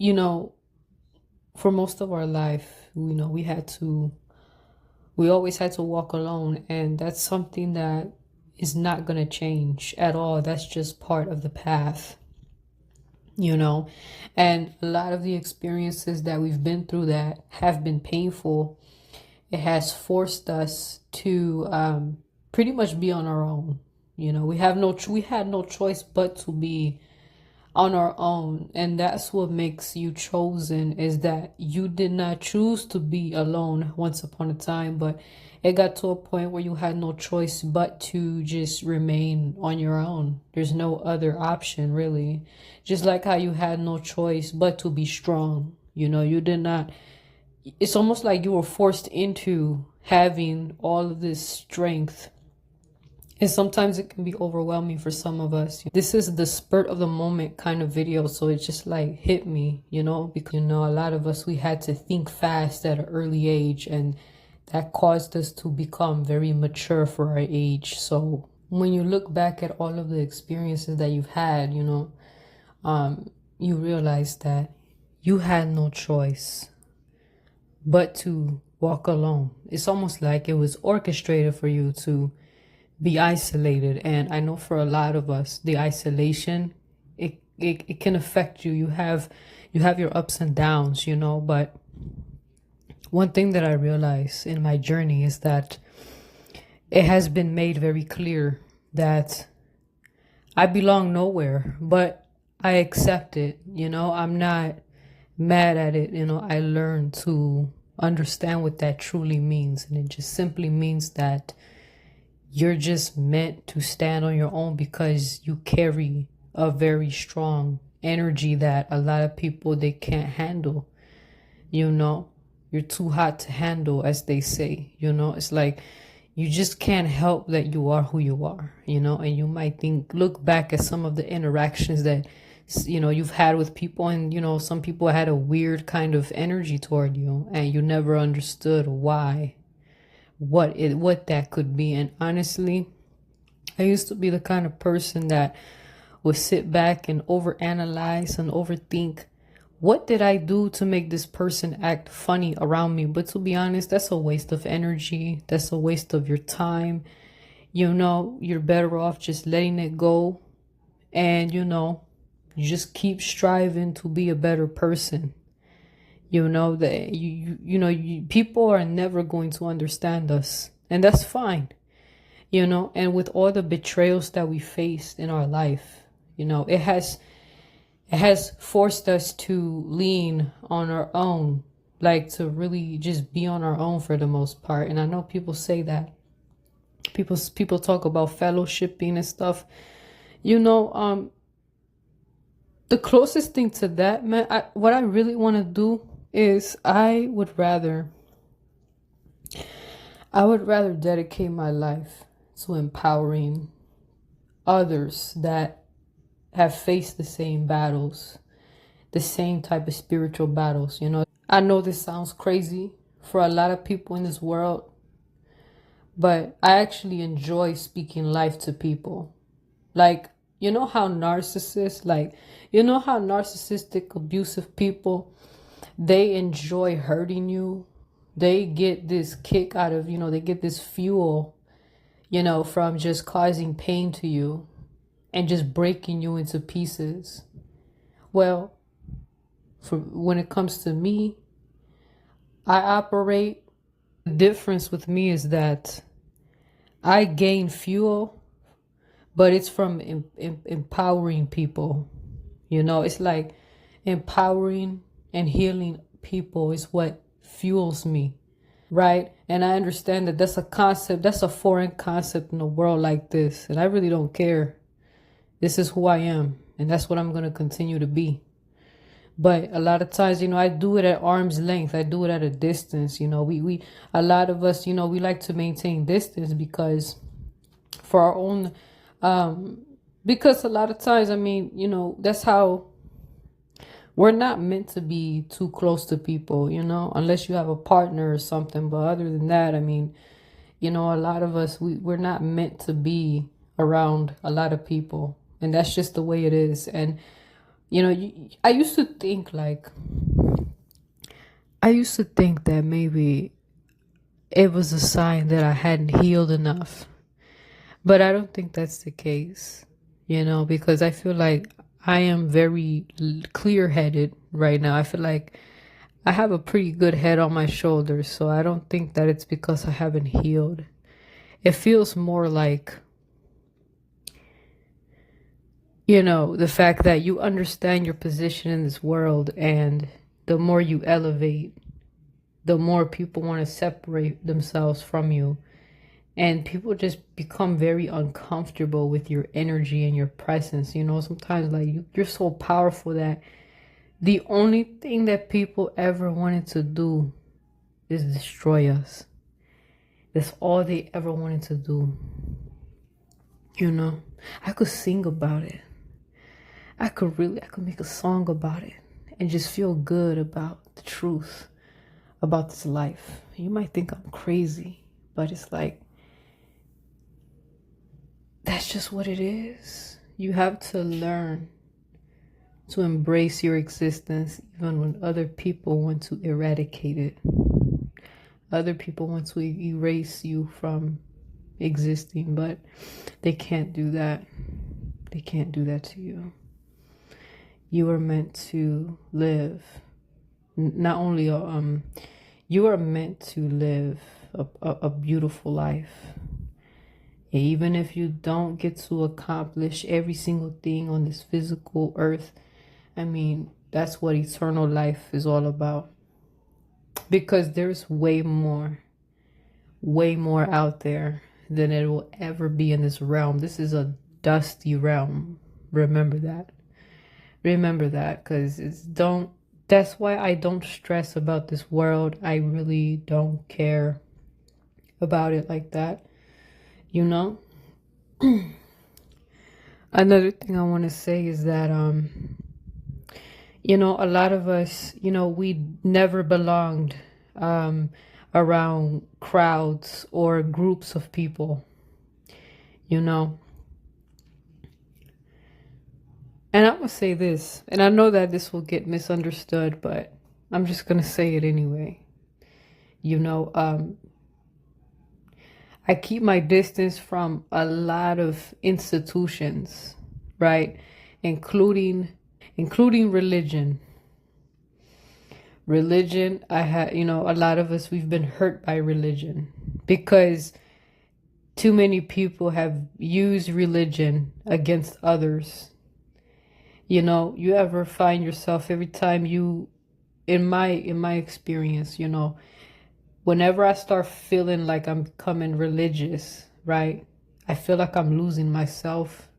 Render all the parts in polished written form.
you know, for most of our life, we always had to walk alone. And that's something that is not going to change at all. That's just part of the path, you know. And a lot of the experiences that we've been through that have been painful, it has forced us to pretty much be on our own. We had no choice but to be on our own. And that's what makes you chosen, is that you did not choose to be alone once upon a time, but it got to a point where you had no choice but to just remain on your own. There's no other option, really. Just like how you had no choice but to be strong. You did not, it's almost like you were forced into having all of this strength. And sometimes it can be overwhelming for some of us. This is the spurt of the moment kind of video, so it just like hit me, because a lot of us, we had to think fast at an early age, and that caused us to become very mature for our age. So when you look back at all of the experiences that you've had, you realize that you had no choice but to walk alone. It's almost like it was orchestrated for you to be isolated. And I know for a lot of us, the isolation, it can affect you. You have your ups and downs, but one thing that I realized in my journey is that it has been made very clear that I belong nowhere, but I accept it. I'm not mad at it. I learned to understand what that truly means. And it just simply means that you're just meant to stand on your own, because you carry a very strong energy that a lot of people, they can't handle. You're too hot to handle, as they say. It's like you just can't help that you are who you are. And you might look back at some of the interactions that you've had with people, and some people had a weird kind of energy toward you, and you never understood why, what that could be. And honestly, I used to be the kind of person that would sit back and overanalyze and overthink, what did I do to make this person act funny around me? But to be honest, that's a waste of energy. That's a waste of your time. You're better off just letting it go. And you just keep striving to be a better person. That people are never going to understand us, and that's fine. And with all the betrayals that we faced in our life, it has forced us to lean on our own, like to really just be on our own for the most part. And I know people say that, people talk about fellowshipping and stuff. The closest thing to that, man, what I really want to do is I would rather dedicate my life to empowering others that have faced the same battles, the same type of spiritual battles. I know this sounds crazy for a lot of people in this world, but I actually enjoy speaking life to people. Like, how narcissistic, abusive people, they enjoy hurting you. They get this kick out of, they get this fuel, from just causing pain to you and just breaking you into pieces. Well, when it comes to me, I operate. The difference with me is that I gain fuel, but it's from empowering people. It's like empowering and healing people is what fuels me, right? And I understand that that's a concept, that's a foreign concept in a world like this, and I really don't care. This is who I am, and that's what I'm going to continue to be. But a lot of times, I do it at arm's length. I do it at a distance. We a lot of us, we like to maintain distance because for our own, because a lot of times, that's how we're not meant to be too close to people, unless you have a partner or something. But other than that, a lot of us, we're not meant to be around a lot of people. And that's just the way it is. And I used to think that maybe it was a sign that I hadn't healed enough. But I don't think that's the case, because I feel like I am very clear headed right now. I feel like I have a pretty good head on my shoulders, so I don't think that it's because I haven't healed. It feels more like, the fact that you understand your position in this world, and the more you elevate, the more people want to separate themselves from you. And people just become very uncomfortable with your energy and your presence. Sometimes like you're so powerful that the only thing that people ever wanted to do is destroy us. That's all they ever wanted to do. I could sing about it. I could make a song about it and just feel good about the truth about this life. You might think I'm crazy, but it's like, that's just what it is. You have to learn to embrace your existence even when other people want to eradicate it. Other people want to erase you from existing, but they can't do that. They can't do that to you. You are meant to live. Not only you are meant to live a beautiful life. Even if you don't get to accomplish every single thing on this physical earth, that's what eternal life is all about. Because there's way more out there than it will ever be in this realm. This is a dusty realm. Remember that. Because that's why I don't stress about this world. I really don't care about it like that. Another thing I want to say is that a lot of us, we never belonged around crowds or groups of people. And I'm gonna say this, and I know that this will get misunderstood, but I'm just gonna say it anyway. I keep my distance from a lot of institutions, right? Including religion. Religion, a lot of us, we've been hurt by religion because too many people have used religion against others. You ever find yourself every time in my experience, whenever I start feeling like I'm becoming religious, right? I feel like I'm losing myself.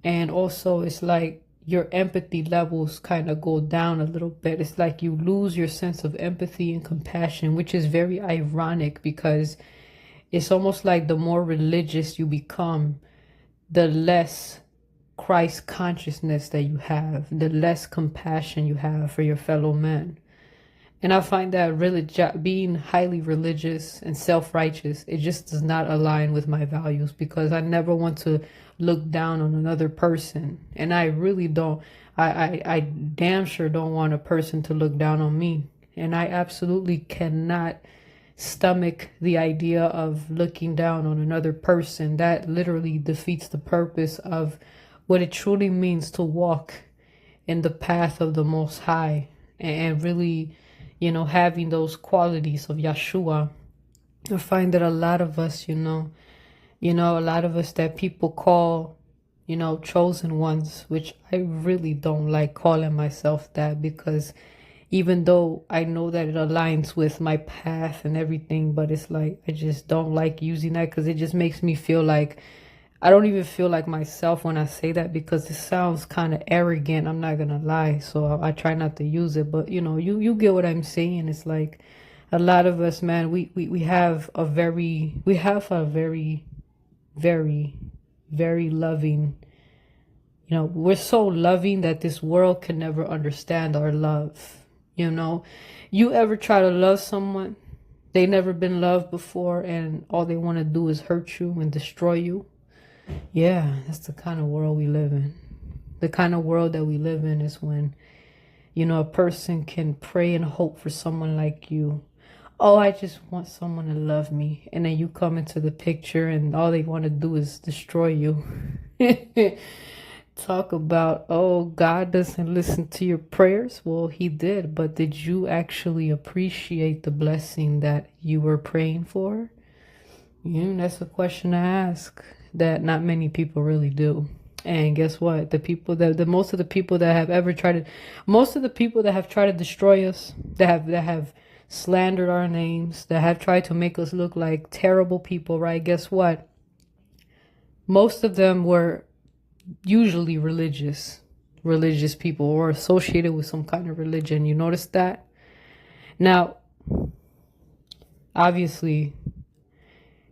And also it's like your empathy levels kind of go down a little bit. It's like you lose your sense of empathy and compassion, which is very ironic because it's almost like the more religious you become, the less Christ consciousness that you have, the less compassion you have for your fellow men. And I find that being highly religious and self-righteous, it just does not align with my values because I never want to look down on another person. And I really don't. I damn sure don't want a person to look down on me. And I absolutely cannot stomach the idea of looking down on another person. That literally defeats the purpose of what it truly means to walk in the path of the Most High and really, having those qualities of Yeshua. I find that a lot of us, a lot of us that people call, chosen ones, which I really don't like calling myself that because even though I know that it aligns with my path and everything, but it's like, I just don't like using that because it just makes me feel like I don't even feel like myself when I say that because it sounds kind of arrogant. I'm not going to lie. So I try not to use it. But, you get what I'm saying. It's like a lot of us, man, we have a very, very, very loving, we're so loving that this world can never understand our love. You ever try to love someone? They never been loved before and all they want to do is hurt you and destroy you. Yeah, that's the kind of world we live in. The kind of world that we live in is when, a person can pray and hope for someone like you. Oh, I just want someone to love me. And then you come into the picture and all they want to do is destroy you. Talk about, oh, God doesn't listen to your prayers. Well, he did, but did you actually appreciate the blessing that you were praying for? That's a question to ask that not many people really do. And guess what? Most of the people that have ever tried to, most of the people that have tried to destroy us, that have slandered our names, that have tried to make us look like terrible people, right? Guess what? Most of them were usually religious people or associated with some kind of religion. You notice that? Now, obviously,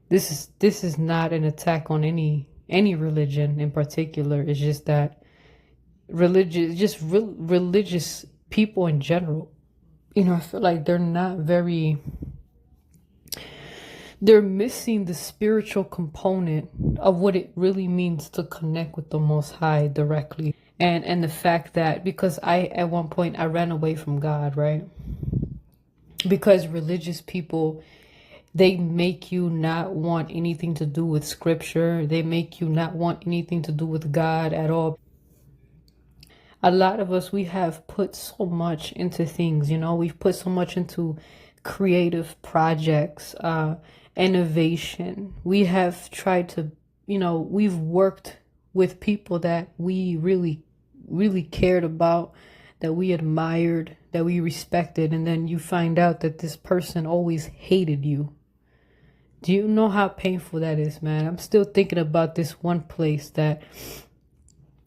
this is not an attack on any religion in particular. It's just that religious people in general, I feel like they're missing the spiritual component of what it really means to connect with the Most High directly. And the fact that, because at one point I ran away from God, right? Because religious people, they make you not want anything to do with scripture. They make you not want anything to do with God at all. A lot of us, we have put so much into things, we've put so much into creative projects, innovation. We have tried to, we've worked with people that we really, really cared about, that we admired, that we respected. And then you find out that this person always hated you. Do you know how painful that is, man? I'm still thinking about this one place that,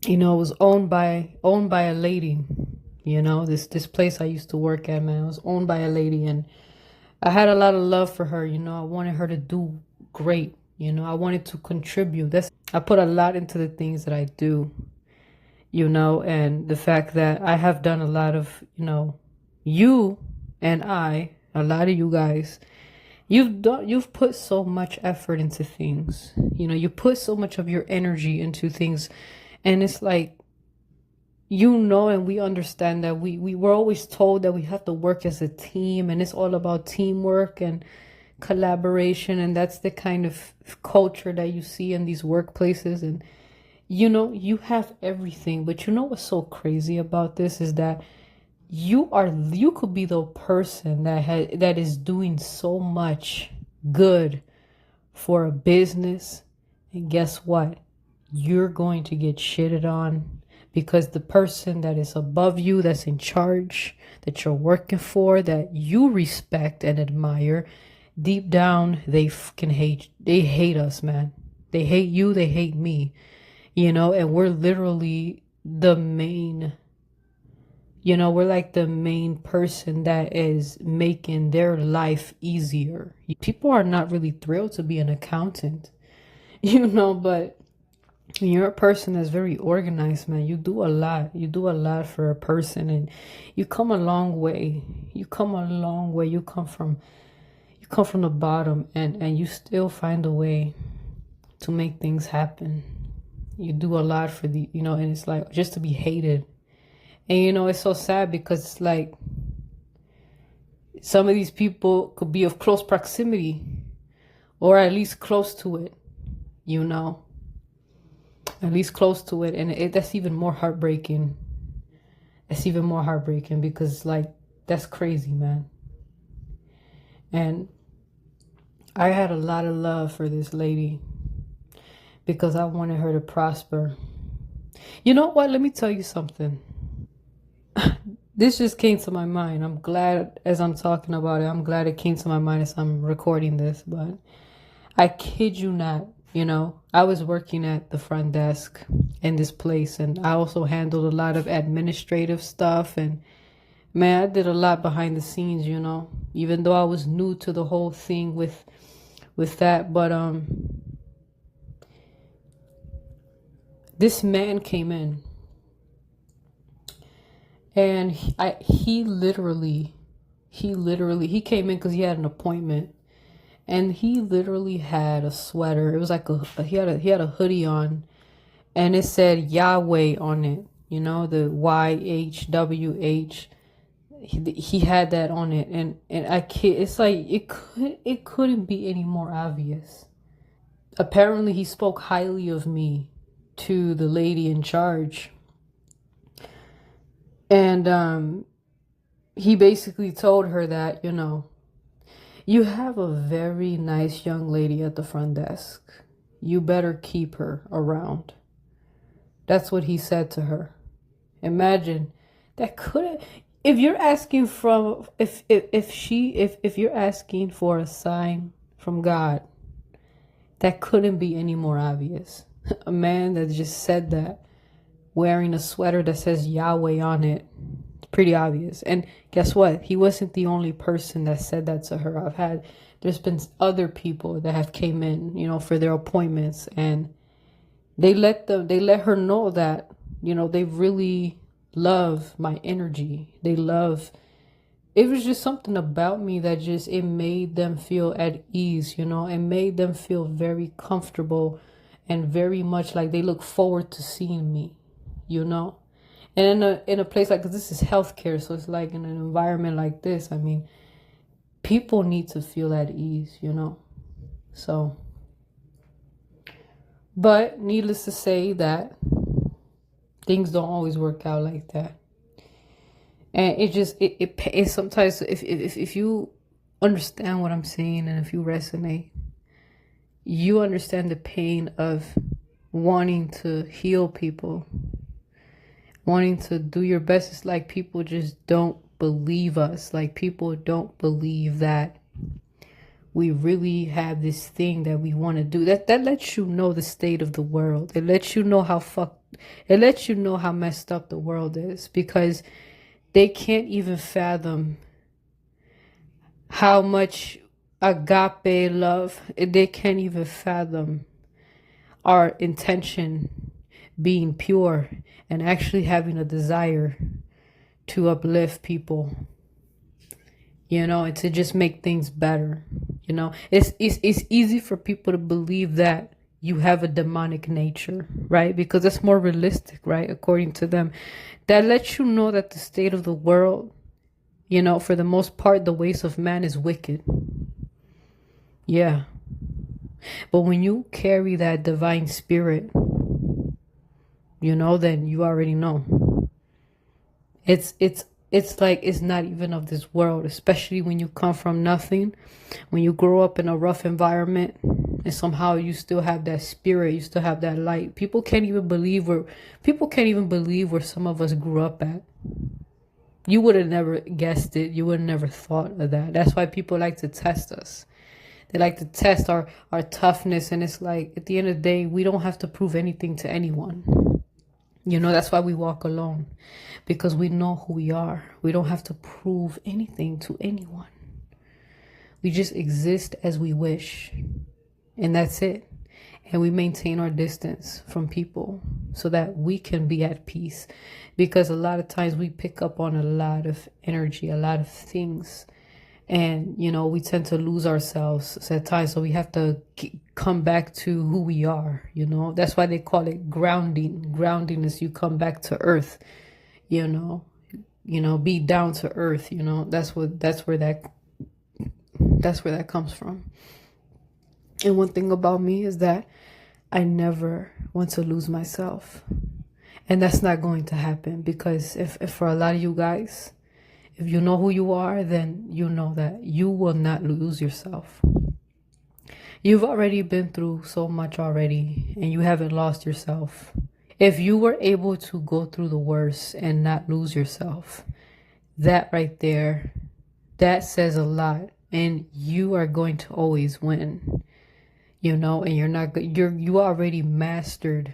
was owned by a lady. This place I used to work at, man, it was owned by a lady, and I had a lot of love for her. I wanted her to do great. I wanted to contribute. I put a lot into the things that I do, and the fact that I have done a lot of, you and a lot of you guys, you've put so much effort into things. You put so much of your energy into things, and it's like, and we understand that we were always told that we have to work as a team, and it's all about teamwork and collaboration, and that's the kind of culture that you see in these workplaces. And you have everything, but what's so crazy about this is that you could be the person that is doing so much good for a business, and guess what? You're going to get shitted on because the person that is above you, that's in charge, that you're working for, that you respect and admire, deep down they hate us, man. They hate you, they hate me, and we're literally the main, we're like the main person that is making their life easier. People are not really thrilled to be an accountant, but when you're a person that's very organized, man, you do a lot. You do a lot for a person, and you come a long way. You come from the bottom, and you still find a way to make things happen. You do a lot for and it's like just to be hated. And it's so sad because it's like some of these people could be of close proximity, or at least close to it, at least close to it. And that's even more heartbreaking. It's even more heartbreaking because that's crazy, man. And I had a lot of love for this lady because I wanted her to prosper. You know what? Let me tell you something. This just came to my mind. I'm glad as I'm talking about it. I'm glad it came to my mind as I'm recording this. But I kid you not, I was working at the front desk in this place, and I also handled a lot of administrative stuff. And man, I did a lot behind the scenes, even though I was new to the whole thing with that. But this man came in, and he literally came in because he had an appointment, and he literally had a sweater. It was like he had a hoodie on, and it said Yahweh on it. You know, the YHWH. He had that on it, and I can't. It's like it couldn't be any more obvious. Apparently, he spoke highly of me to the lady in charge, and he basically told her that, you know, you have a very nice young lady at the front desk. You better keep her around. That's what he said to her. Imagine that could, if you're asking from, if you're asking for a sign from God, that couldn't be any more obvious. A man that just said that, wearing a sweater that says Yahweh on it, it's pretty obvious. And guess what? He wasn't the only person that said that to her. There's been other people that have came in, you know, for their appointments, and they let her know that, you know, they really love my energy. It was just something about me that just, it made them feel at ease, you know. It made them feel very comfortable and very much like they look forward to seeing me, you know. And in a place like this is healthcare, so it's like in an environment like this, I mean, people need to feel at ease, you know. So, but needless to say that things don't always work out like that. And it sometimes, if you understand what I'm saying, and if you resonate, you understand the pain of wanting to heal people, wanting to do your best. It's like people just don't believe us. Like people don't believe that we really have this thing that we want to do. That lets you know the state of the world. It lets you know it lets you know how messed up the world is, because they can't even fathom how much agape love, they can't even fathom our intention being pure and actually having a desire to uplift people, you know, and to just make things better. You know, it's easy for people to believe that you have a demonic nature, right? Because it's more realistic, right? According to them. That lets you know that the state of the world, you know, for the most part, the ways of man is wicked. Yeah. But when you carry that divine spirit, you know, then you already know. It's like it's not even of this world, especially when you come from nothing, when you grow up in a rough environment, and somehow you still have that spirit, you still have that light. People can't even believe where some of us grew up at. You would have never guessed it. You would have never thought of that. That's why people like to test us. They like to test our toughness, and it's like, at the end of the day, we don't have to prove anything to anyone. You know, that's why we walk alone, because we know who we are. We don't have to prove anything to anyone. We just exist as we wish, and that's it. And we maintain our distance from people so that we can be at peace, because a lot of times we pick up on a lot of energy, a lot of things, and, you know, we tend to lose ourselves at times. So we have to come back to who we are, you know. That's why they call it grounding. Grounding is you come back to earth, you know, be down to earth, you know. That's where that comes from. And one thing about me is that I never want to lose myself. And that's not going to happen, because if for a lot of you guys, if you know who you are, then you know that you will not lose yourself. You've already been through so much already, and you haven't lost yourself. If you were able to go through the worst and not lose yourself, that right there, that says a lot. And you are going to always win, you know. And you already mastered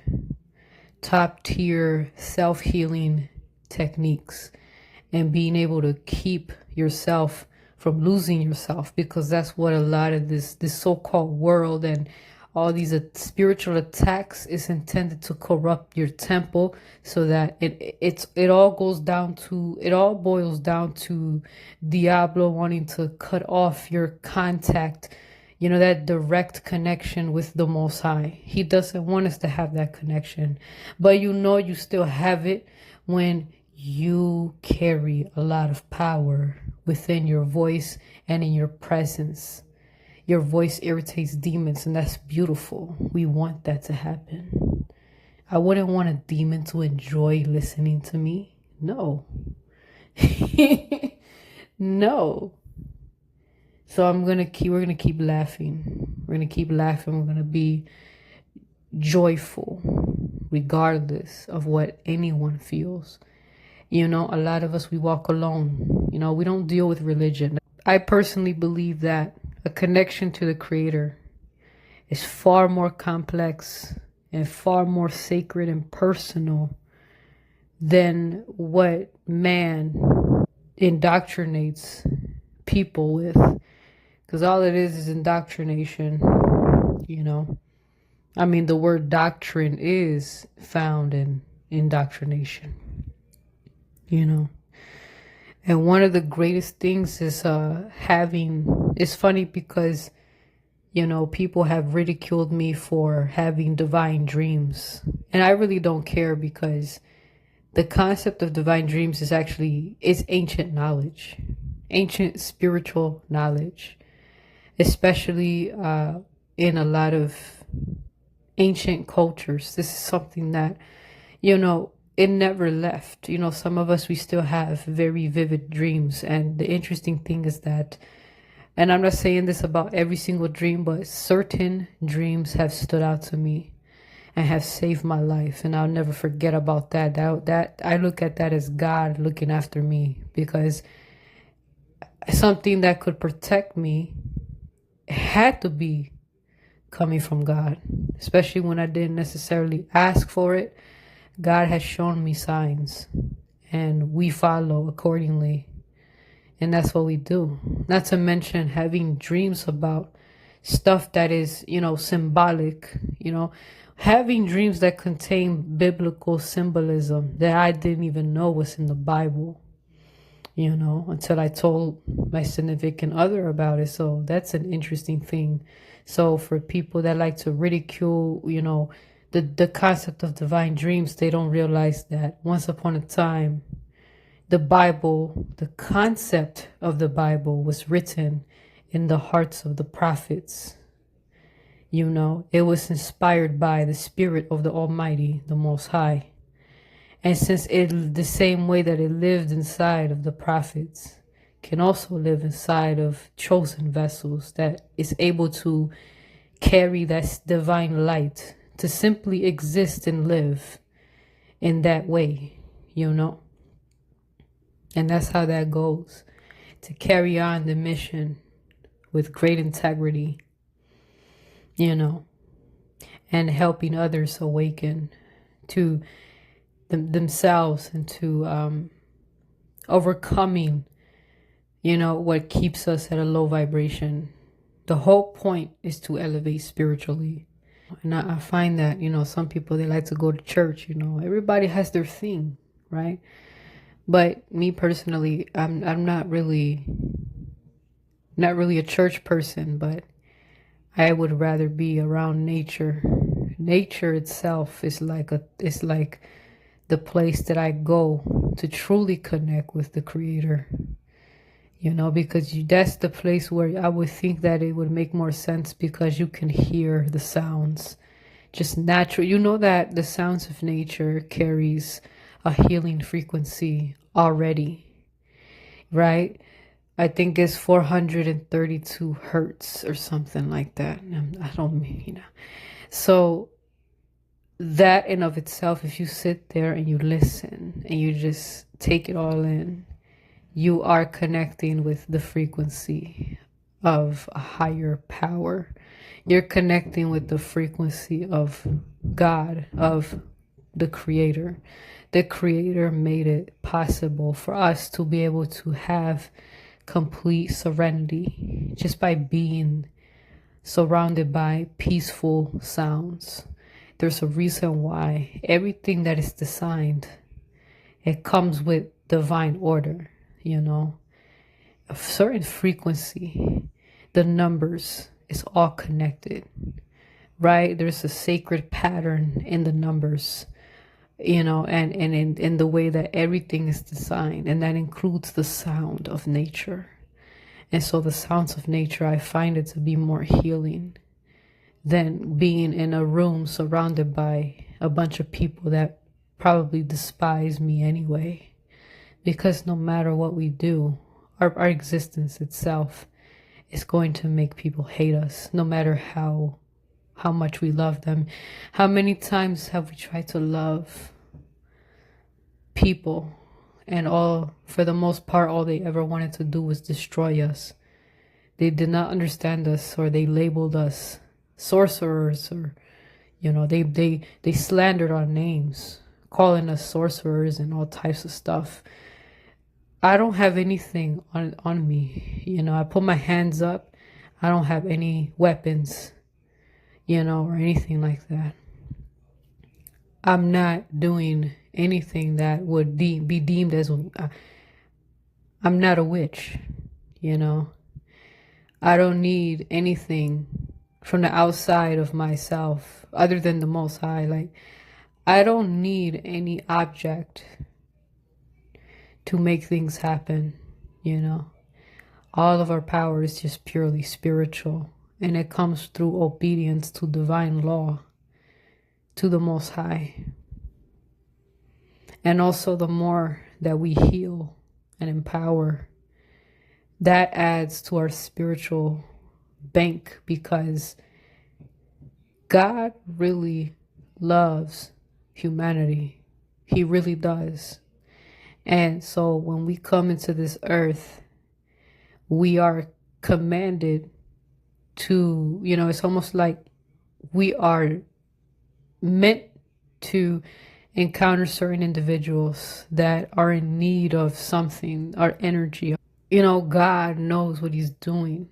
top tier self-healing techniques, and being able to keep yourself from losing yourself, because that's what a lot of this so-called world and all these spiritual attacks is intended to corrupt your temple, so that it all boils down to Diablo wanting to cut off your contact, You know, that direct connection with the Most High. He doesn't want us to have that connection. But you know you still have it when you carry a lot of power within your voice and in your presence. Your voice irritates demons, and that's beautiful. We want that to happen. I wouldn't want a demon to enjoy listening to me. No. No. So we're gonna keep laughing. We're gonna keep laughing. We're gonna be joyful, regardless of what anyone feels. You know, a lot of us, we walk alone. You know, we don't deal with religion. I personally believe that a connection to the Creator is far more complex and far more sacred and personal than what man indoctrinates people with. Because all it is indoctrination, you know. I mean, the word doctrine is found in indoctrination, you know. And one of the greatest things is it's funny because, you know, people have ridiculed me for having divine dreams. And I really don't care, because the concept of divine dreams is ancient knowledge, ancient spiritual knowledge, especially in a lot of ancient cultures. This is something that, you know, it never left. You know, some of us, we still have very vivid dreams. And the interesting thing is that, and I'm not saying this about every single dream, but certain dreams have stood out to me and have saved my life. And I'll never forget about that. That I look at that as God looking after me, because something that could protect me had to be coming from God, especially when I didn't necessarily ask for it. God has shown me signs, and we follow accordingly. And that's what we do. Not to mention having dreams about stuff that is, you know, symbolic, you know, having dreams that contain biblical symbolism that I didn't even know was in the Bible, you know, until I told my significant other about it. So that's an interesting thing. So for people that like to ridicule, you know, the concept of divine dreams, they don't realize that once upon a time, the Bible, the concept of the Bible was written in the hearts of the prophets. You know, it was inspired by the Spirit of the Almighty, the Most High. And since the same way that it lived inside of the prophets can also live inside of chosen vessels that is able to carry that divine light, to simply exist and live in that way, you know. And that's how that goes, to carry on the mission with great integrity, you know, and helping others awaken to themselves and to overcoming, you know, what keeps us at a low vibration. The whole point is to elevate spiritually. And I find that, you know, some people, they like to go to church, you know, everybody has their thing, right? But me personally, I'm not really a church person, but I would rather be around nature. Nature itself is like the place that I go to truly connect with the Creator. You know, because that's the place where I would think that it would make more sense, because you can hear the sounds just natural. You know that the sounds of nature carries a healing frequency already, right? I think it's 432 hertz or something like that. I don't mean, you know. So that in of itself, if you sit there and you listen and you just take it all in, you are connecting with the frequency of a higher power. You're connecting with the frequency of God, of the Creator. The Creator made it possible for us to be able to have complete serenity just by being surrounded by peaceful sounds. There's a reason why everything that is designed, it comes with divine order. You know, a certain frequency, the numbers, is all connected, right? There's a sacred pattern in the numbers, and in the way that everything is designed, and that includes the sound of nature. And so the sounds of nature, I find it to be more healing than being in a room surrounded by a bunch of people that probably despise me anyway. Because no matter what we do, our existence itself is going to make people hate us, no matter how much we love them. How many times have we tried to love people, and for the most part, all they ever wanted to do was destroy us? They did not understand us, or they labeled us sorcerers, or they slandered our names, calling us sorcerers and all types of stuff. I don't have anything on me. I put my hands up. I don't have any weapons, or anything like that. I'm not doing anything that would be deemed as, I'm not a witch, I don't need anything from the outside of myself other than the Most High. Like, I don't need any object to make things happen, All of our power is just purely spiritual, and it comes through obedience to divine law, to the Most High. And also, the more that we heal and empower, that adds to our spiritual bank, because God really loves humanity. He really does. And so when we come into this earth, we are commanded to, it's almost like we are meant to encounter certain individuals that are in need of something, our energy. God knows what he's doing,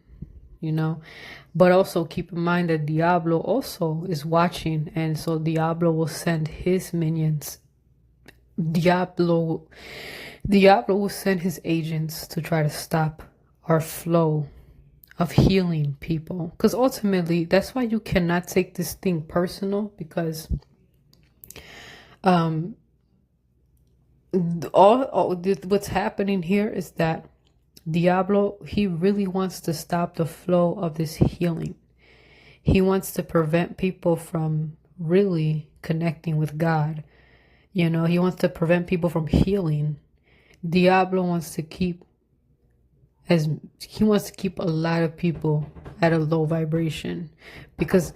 but also keep in mind that Diablo also is watching. And so Diablo will send his minions. Diablo will send his agents to try to stop our flow of healing people. Because ultimately, that's why you cannot take this thing personal, because what's happening here is that Diablo, he really wants to stop the flow of this healing. He wants to prevent people from really connecting with God. He wants to prevent people from healing. Diablo wants to keep a lot of people at a low vibration, because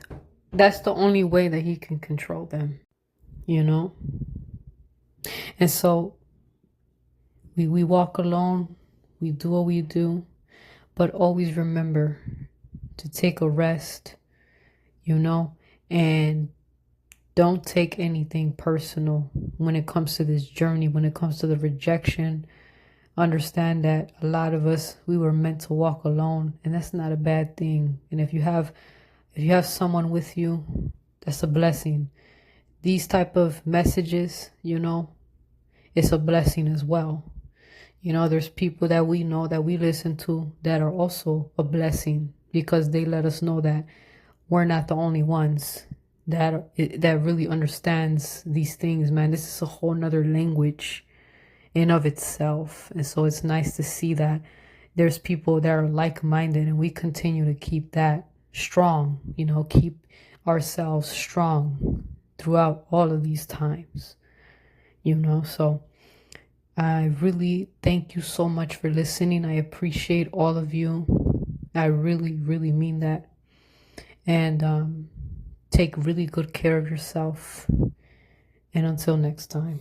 that's the only way that he can control them, And so we walk alone, we do what we do, but always remember to take a rest, and don't take anything personal when it comes to this journey, when it comes to the rejection. Understand that a lot of us, we were meant to walk alone, and that's not a bad thing. And if you have someone with you, that's a blessing. These type of messages, it's a blessing as well. There's people that we know, that we listen to, that are also a blessing, because they let us know that we're not the only ones that really understands these things, man. This is a whole nother language in of itself. And so it's nice to see that there's people that are like-minded, and we continue to keep that strong, keep ourselves strong throughout all of these times, So I really thank you so much for listening. I appreciate all of you. I really, really mean that. And take really good care of yourself. And until next time.